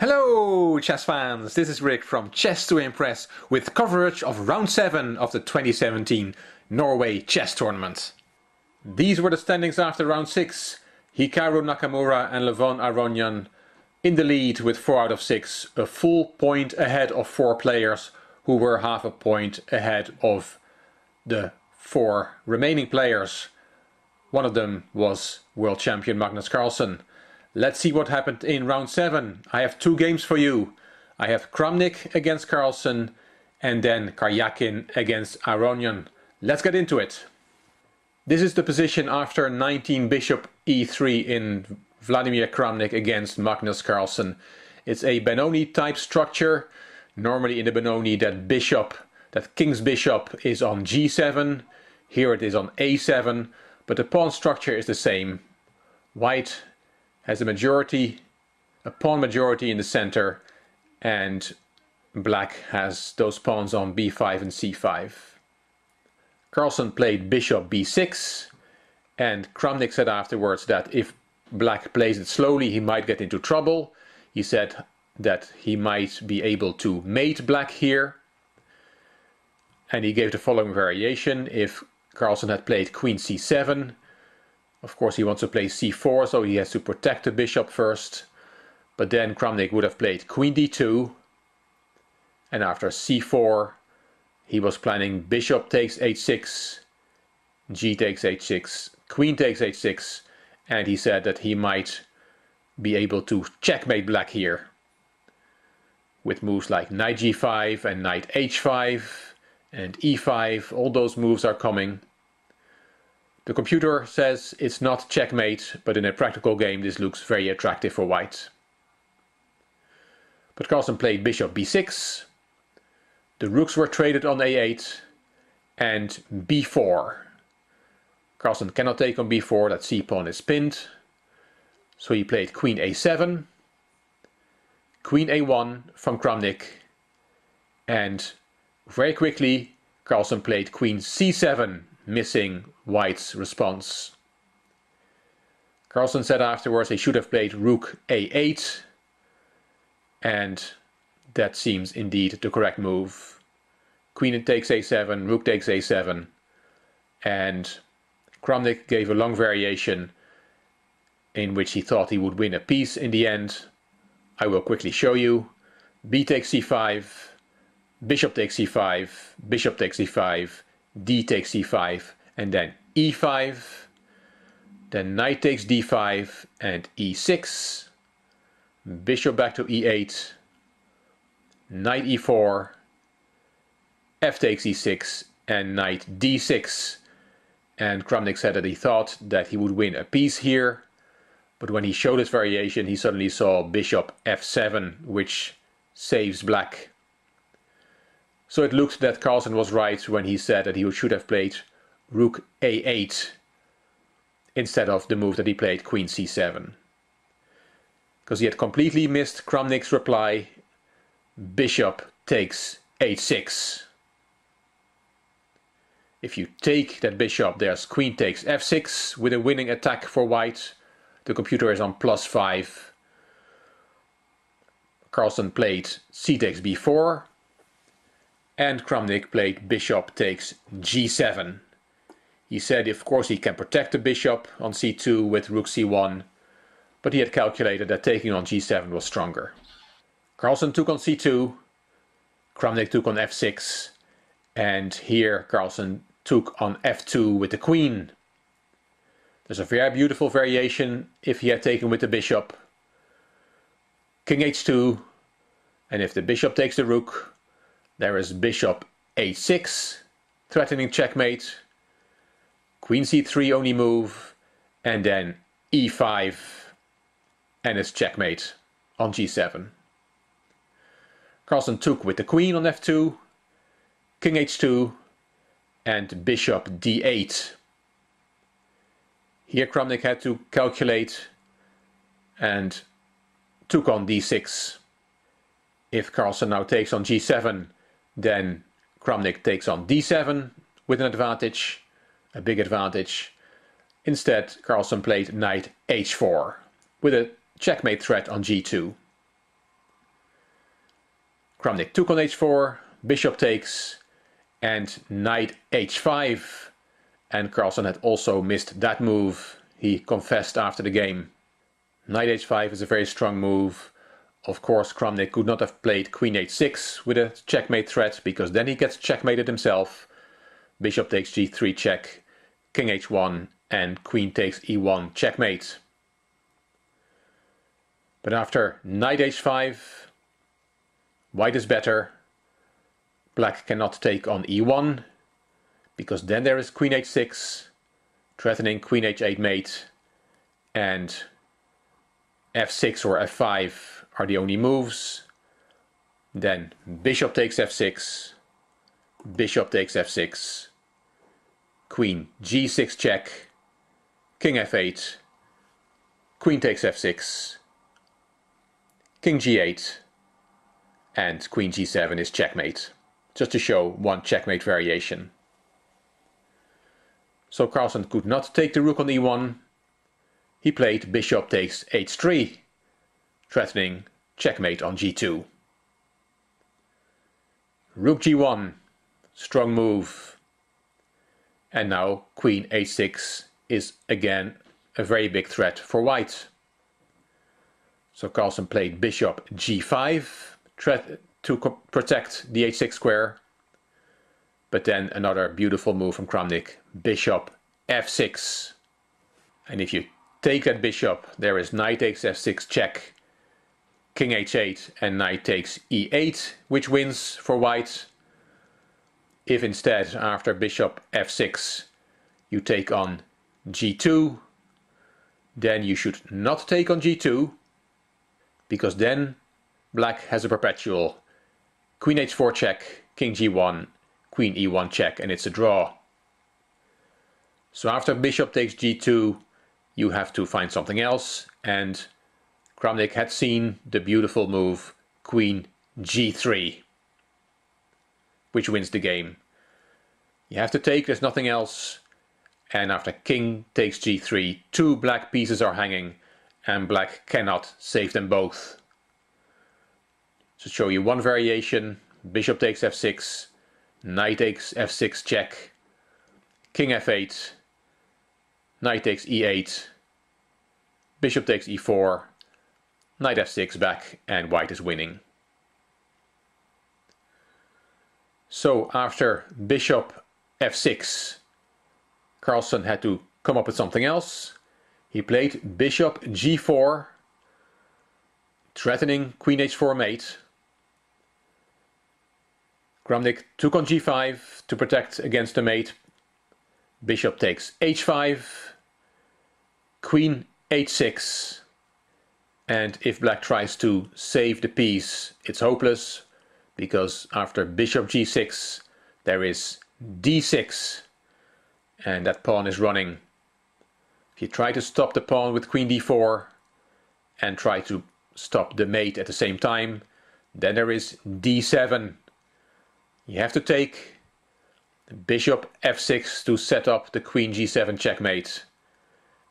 Hello chess fans, this is Rick from Chess to Impress with coverage of round 7 of the 2017 Norway Chess Tournament. These were the standings after round 6. Hikaru Nakamura and Karjakin-Aronian in the lead with 4 out of 6, a full point ahead of 4 players who were half a point ahead of the 4 remaining players. One of them was world champion Kramnik-Carlsen. Let's see what happened in round 7. I have 2 games for you. I have Kramnik against Carlsen and then Karjakin against Aronian. Let's get into it. This is the position after 19 bishop e3 in Vladimir Kramnik against Magnus Carlsen. It's a Benoni type structure. Normally in the Benoni that king's bishop is on g7. Here it is on a7, but the pawn structure is the same. White has a pawn majority in the center, and black has those pawns on b5 and c5. Carlsen played bishop b6, and Kramnik said afterwards that if black plays it slowly he might get into trouble. He said that he might be able to mate black here, and he gave the following variation. If Carlsen had played queen c7, of course he wants to play c4, so he has to protect the bishop first. But then Kramnik would have played queen d2, and after c4 he was planning bishop takes h6, g takes h6, queen takes h6, and he said that he might be able to checkmate black here with moves like knight g5 and knight h5 and e5. All those moves are coming. The computer says it's not checkmate, but in a practical game this looks very attractive for white. But Carlsen played bishop b6, the rooks were traded on a8 and b4. Carlsen cannot take on b4, that c-pawn is pinned, so he played queen a7, queen a1 from Kramnik, and very quickly Carlsen played queen c7, missing white's response. Carlsen said afterwards he should have played rook a8, and that seems indeed the correct move. Queen takes a7, rook takes a7, and Kramnik gave a long variation in which he thought he would win a piece in the end. I will quickly show you. B takes c5, bishop takes c5, bishop takes c5, d takes c5, and then e5, then knight takes d5 and e6, bishop back to e8, knight e4, f takes e6, and knight d6. And Kramnik said that he thought that he would win a piece here, but when he showed his variation he suddenly saw bishop f7, which saves black. So it looked that Carlsen was right when he said that he should have played rook a8 instead of the move that he played queen c7. Because he had completely missed Kramnik's reply, bishop takes h6. If you take that bishop, there's queen takes f6 with a winning attack for white. The computer is on +5. Carlsen played c takes b4. And Kramnik played bishop takes g7. He said of course he can protect the bishop on c2 with rook c1, but he had calculated that taking on g7 was stronger. Carlsen took on c2, Kramnik took on f6, and here Carlsen took on f2 with the queen. There's a very beautiful variation if he had taken with the bishop. King h2, and if the bishop takes the rook, there is bishop h6, threatening checkmate, queen c3 only move, and then e5, and it's checkmate on g7. Carlsen took with the queen on f2, king h2, and bishop d8. Here Kramnik had to calculate and took on d6. If Carlsen now takes on g7, then Kramnik takes on d7 with an advantage, a big advantage. Instead, Carlsen played knight h4 with a checkmate threat on g2. Kramnik took on h4, bishop takes, and knight h5. And Carlsen had also missed that move. He confessed after the game. Knight h5 is a very strong move. Of course, Kramnik could not have played queen h6 with a checkmate threat, because then he gets checkmated himself. Bishop takes g3 check, king h1, and queen takes e1 checkmate. But after knight h5, white is better. Black cannot take on e1, because then there is queen h6, threatening queen h8 mate, and f6 or f5 are the only moves. Then bishop takes f6, bishop takes f6, queen g6 check, king f8, queen takes f6, king g8, and queen g7 is checkmate, just to show one checkmate variation. So Carlsen could not take the rook on e1. He played bishop takes h3, threatening checkmate on g2. Rook g1, strong move. And now queen h6 is again a very big threat for white. So Carlsen played bishop g5 to protect the h6 square. But then another beautiful move from Kramnik, bishop f6. And if you take that bishop, there is knight takes f6 check, king h8, and knight takes e8, which wins for white. If instead, after bishop f6, you take on g2, then you should not take on g2, because then black has a perpetual queen h4 check, king g1, queen e1 check, and it's a draw. So after bishop takes g2, you have to find something else, and Kramnik had seen the beautiful move queen g3, which wins the game. You have to take, there's nothing else, and after king takes g3, two black pieces are hanging, and black cannot save them both. To show you one variation, bishop takes f6, knight takes f6 check, king f8, knight takes e8, bishop takes e4, knight f6 back, and white is winning. So after bishop f6, Carlsen had to come up with something else. He played bishop g4, threatening queen h4 mate. Kramnik took on g5 to protect against the mate. Bishop takes h5, queen h6, and if black tries to save the piece, it's hopeless, because after bishop g6 there is d6, and that pawn is running. If you try to stop the pawn with queen d4 and try to stop the mate at the same time, then there is d7. You have to take bishop f6 to set up the queen g7 checkmate,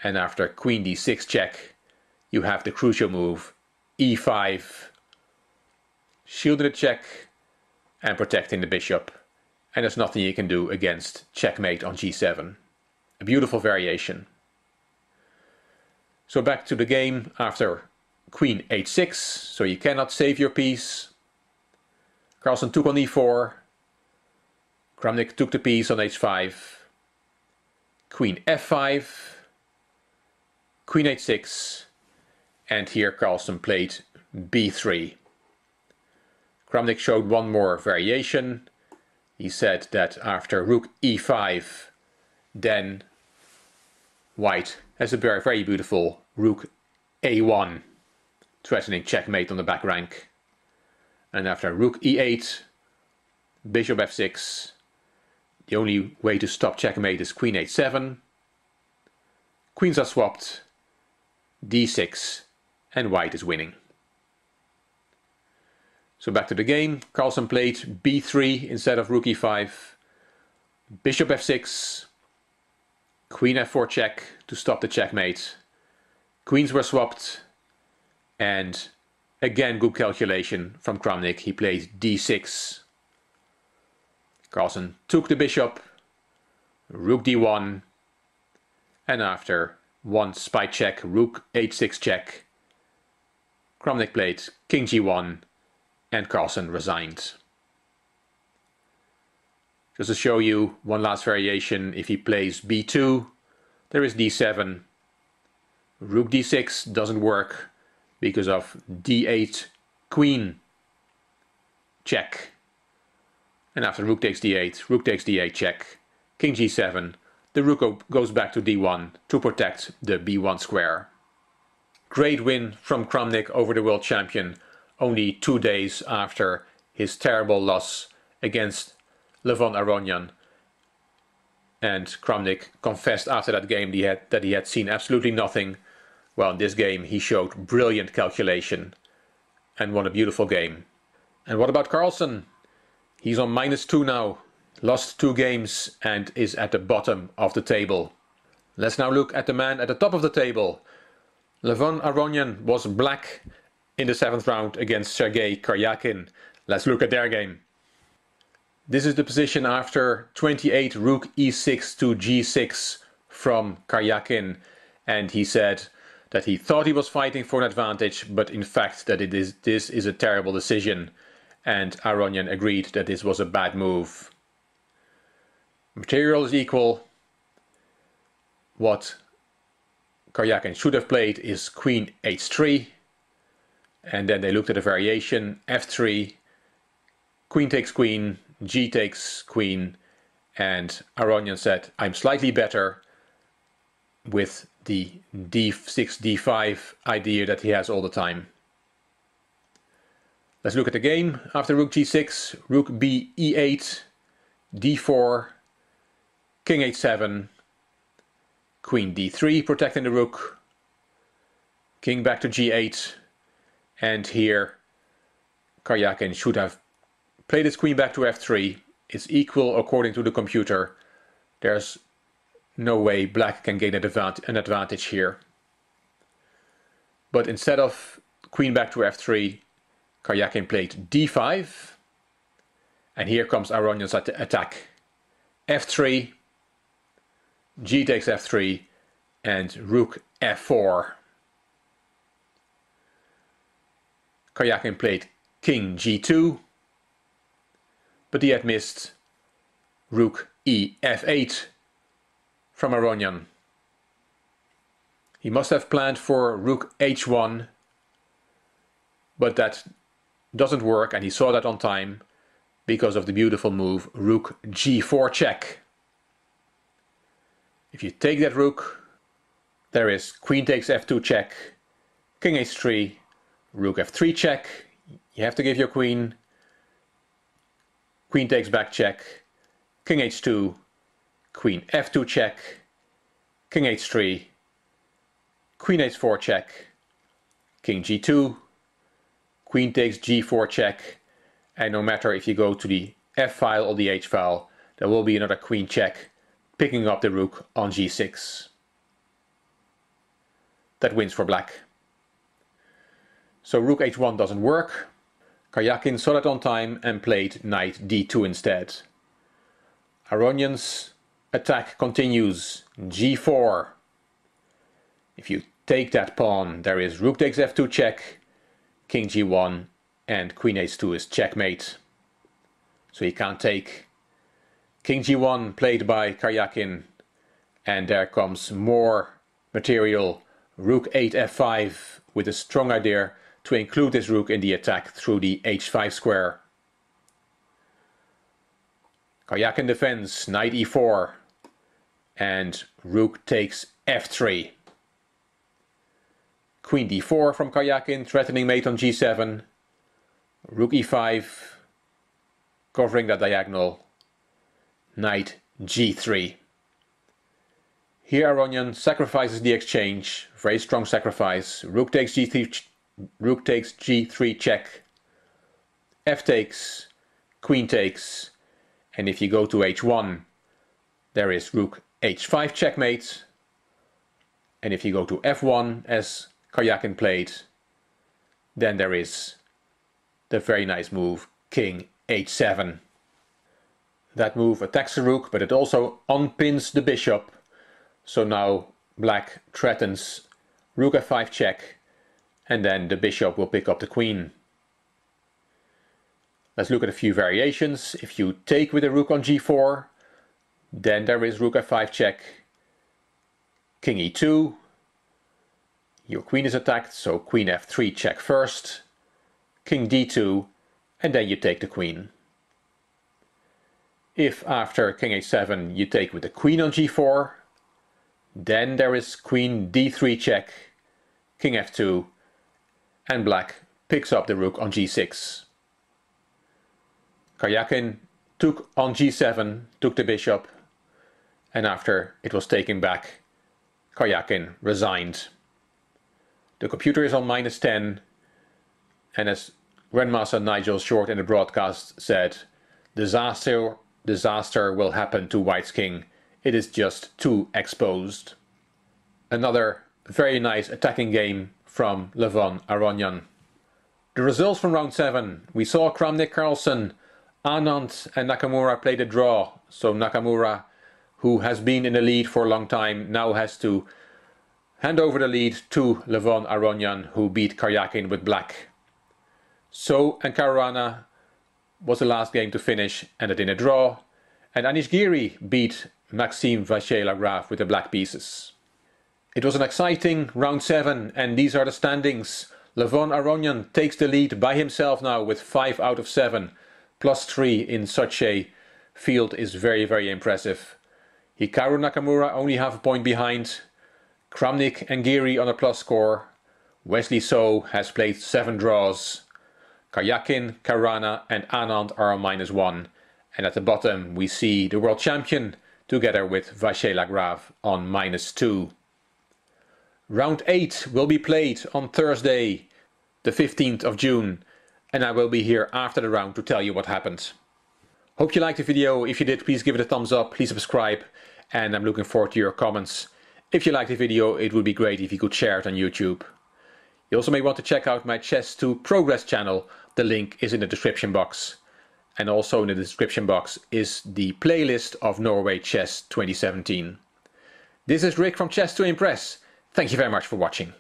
and after queen d6 check you have the crucial move e5, shielding the check and protecting the bishop, and there's nothing you can do against checkmate on g7. A beautiful variation. So back to the game after queen h6, so you cannot save your piece. Carlsen took on e4, Kramnik took the piece on h5, queen f5, queen h6, and here Carlsen played b3. Kramnik showed one more variation. He said that after rook e5, then white has a very, very beautiful rook a1, threatening checkmate on the back rank. And after rook e8, bishop f6, the only way to stop checkmate is queen h7. Queens are swapped, d6, and white is winning. So back to the game, Carlsen played b3 instead of rook e5, bishop f6, queen f4 check to stop the checkmate. Queens were swapped, and Again, good calculation from Kramnik. He played d6. Carlsen took the bishop, rook d1, and after one spy check, rook h6 check, Kramnik played king g1 and Carlsen resigned. Just to show you one last variation, if he plays b2, there is d7. Rook d6 doesn't work because of d8 queen check. And after rook takes d8 check, king g7, the rook goes back to d1 to protect the b1 square. Great win from Kramnik over the world champion, only 2 days after his terrible loss against Karjakin-Aronian. And Kramnik confessed after that game that he had seen absolutely nothing. Well, in this game he showed brilliant calculation and won a beautiful game. And what about Carlsen? He's on -2 now, lost 2 games and is at the bottom of the table. Let's now look at the man at the top of the table. Karjakin-Aronian was black in the 7th round against Sergei Karjakin. Let's look at their game. This is the position after 28 rook e6 to g6 from Karjakin, and he said that he thought he was fighting for an advantage, but in fact that this is a terrible decision, and Aronian agreed that this was a bad move. Material is equal. What Karjakin should have played is queen h3, and then they looked at a variation, f3, queen takes queen, g takes queen, and Aronian said, I'm slightly better with the d6, d5 idea that he has all the time. Let's look at the game. After rook g6, rook b e8, d4, king h7, queen d3 protecting the rook, king back to g8, and here Karjakin should have played his queen back to f3. It's equal according to the computer. There's no way black can gain an advantage here. But instead of queen back to f3, Karjakin played d5. And here comes Aronian's attack. f3, g takes f3, and rook f4. Karjakin played king g2, but he had missed rook e f8 from Aronian. He must have planned for rook h1, but that doesn't work, and he saw that on time because of the beautiful move rook g4 check. If you take that rook, there is queen takes f2 check, king h3, rook f3 check. You have to give your queen. Queen takes back check, king h2, queen f2 check, king h3, queen h4 check, king g2, queen takes g4 check, and no matter if you go to the f file or the h file, there will be another queen check, picking up the rook on g6. That wins for black. So rook h1 doesn't work. Karjakin saw that on time and played knight d2 instead. Aronian's attack continues. g4. If you take that pawn, there is rook takes f2 check, king g1, and queen h2 is checkmate. So he can't take. King g1 played by Karjakin, and there comes more material. Rook 8 f5 with a strong idea to include this rook in the attack through the h5 square. Karjakin defends, knight e4, and rook takes f3. Queen d4 from Karjakin, threatening mate on g7. Rook e5, covering that diagonal. Knight g3. Here Aronian sacrifices the exchange, very strong sacrifice. Rook takes g3 check, f takes, queen takes, and if you go to h1, there is rook h5 checkmate, and if you go to f1, as Karjakin played, Then there is the very nice move King h7. That move attacks the rook, but it also unpins the bishop. So now black threatens rook f5 check, and then the bishop will pick up the queen. Let's look at a few variations. If you take with the rook on g4, then there is rook f5 check, king e2. Your queen is attacked, so queen f3 check first, king d2, and then you take the queen. If after king h7 you take with the queen on g4, then there is queen d3 check, king f2, and black picks up the rook on g6. Karjakin took on g7, took the bishop, and after it was taken back, Karjakin resigned. The computer is on -10, and as Grandmaster Nigel Short in the broadcast said, disaster will happen to White's king. It is just too exposed. Another very nice attacking game from Karjakin-Aronian. The results from round 7. We saw Kramnik-Carlsen, Anand and Nakamura played a draw. So Nakamura, who has been in the lead for a long time, now has to hand over the lead to Karjakin-Aronian, who beat Karjakin with black. So and Caruana was the last game to finish, ended in a draw, and Anish Giri beat Maxime Vachier-Lagrave with the black pieces. It was an exciting round 7, and these are the standings. Karjakin-Aronian takes the lead by himself now with 5 out of 7. +3 in such a field is very, very impressive. Hikaru Nakamura only half a point behind. Kramnik and Giri on a plus score. Wesley So has played 7 draws. Karjakin, Caruana and Anand are on -1. And at the bottom we see the world champion together with Vachier-Lagrave on -2. Round 8 will be played on Thursday, the 15th of June, and I will be here after the round to tell you what happened. Hope you liked the video. If you did, please give it a thumbs up, please subscribe, and I'm looking forward to your comments. If you liked the video, it would be great if you could share it on YouTube. You also may want to check out my Chess to Progress channel. The link is in the description box. And also in the description box is the playlist of Norway Chess 2017. This is Rick from Chess to Impress. Thank you very much for watching.